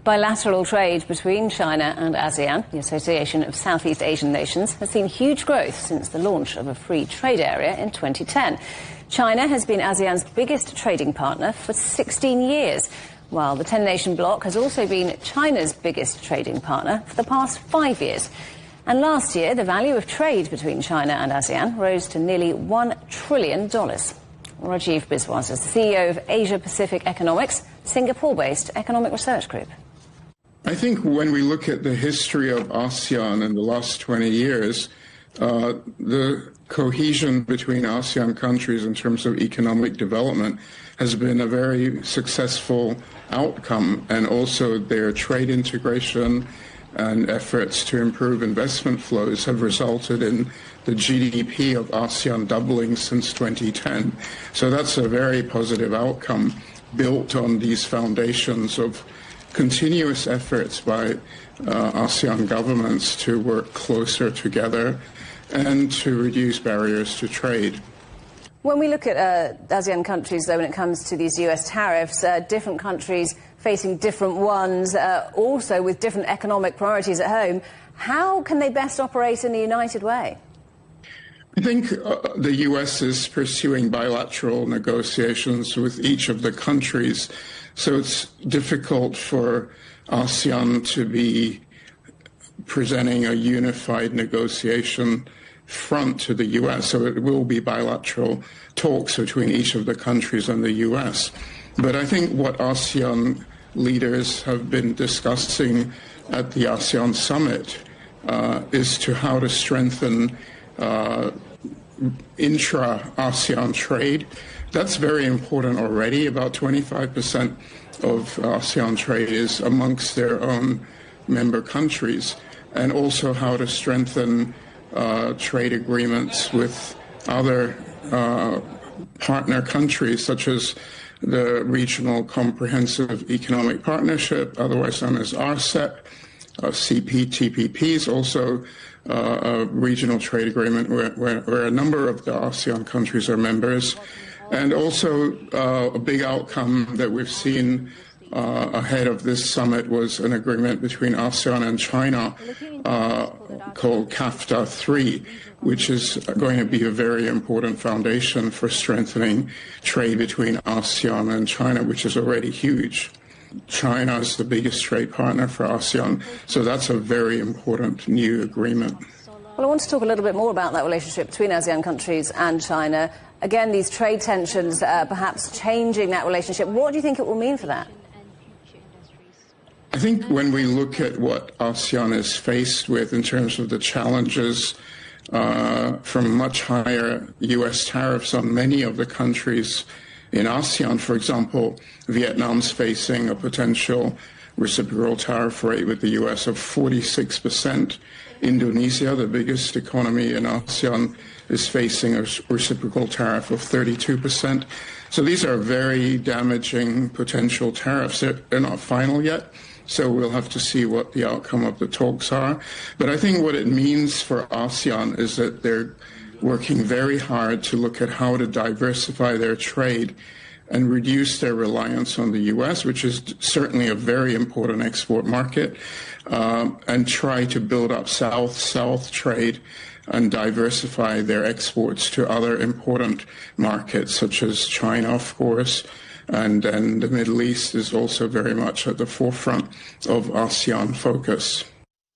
Bilateral trade between China and ASEAN, the Association of Southeast Asian Nations, has seen huge growth since the launch of a free trade area in 2010. China has been ASEAN's biggest trading partner for 16 years, while the 10-nation bloc has also been China's biggest trading partner for the past 5 years. And last year, the value of trade between China and ASEAN rose to nearly $1 trillion. Rajiv Biswas is the CEO of Asia-Pacific Economics, Singapore-based economic research group. I think when we look at the history of ASEAN in the last 20 years, the cohesion between ASEAN countries in terms of economic development has been a very successful outcome, and also their trade integration and efforts to improve investment flows have resulted in the GDP of ASEAN doubling since 2010. So that's a very positive outcome built on these foundations of continuous efforts by ASEAN governments to work closer together and to reduce barriers to trade. When we look at ASEAN countries, though, when it comes to these US tariffs, different countries facing different ones, also with different economic priorities at home, how can they best operate in a united way? I think the US is pursuing bilateral negotiations with each of the countries, so it's difficult for ASEAN to be presenting a unified negotiation front to the US, so it will be bilateral talks between each of the countries and the US. But I think what ASEAN leaders have been discussing at the ASEAN summit is to how to strengthen intra-ASEAN trade. That's very important already. About 25% of ASEAN trade is amongst their own member countries, and also how to strengthen trade agreements with other partner countries, such as the Regional Comprehensive Economic Partnership, otherwise known as RCEP, CPTPP is also a regional trade agreement where a number of the ASEAN countries are members. And also a big outcome that we've seen ahead of this summit was an agreement between ASEAN and China called CAFTA 3, which is going to be a very important foundation for strengthening trade between ASEAN and China, which is already huge. China is the biggest trade partner for ASEAN, so that's a very important new agreement. Well, I want to talk a little bit more about that relationship between ASEAN countries and China. Again, these trade tensions perhaps changing that relationship. What do you think it will mean for that? I think when we look at what ASEAN is faced with in terms of the challenges from much higher US tariffs on many of the countries in ASEAN, for example, Vietnam's facing a potential reciprocal tariff rate with the US of 46%. Indonesia, the biggest economy in ASEAN, is facing a reciprocal tariff of 32%. So these are very damaging potential tariffs. They're not final yet, so we'll have to see what the outcome of the talks are. But I think what it means for ASEAN is that they're working very hard to look at how to diversify their trade and reduce their reliance on the US, which is certainly a very important export market, and try to build up South-South trade and diversify their exports to other important markets, such as China, of course, and then the Middle East is also very much at the forefront of ASEAN focus.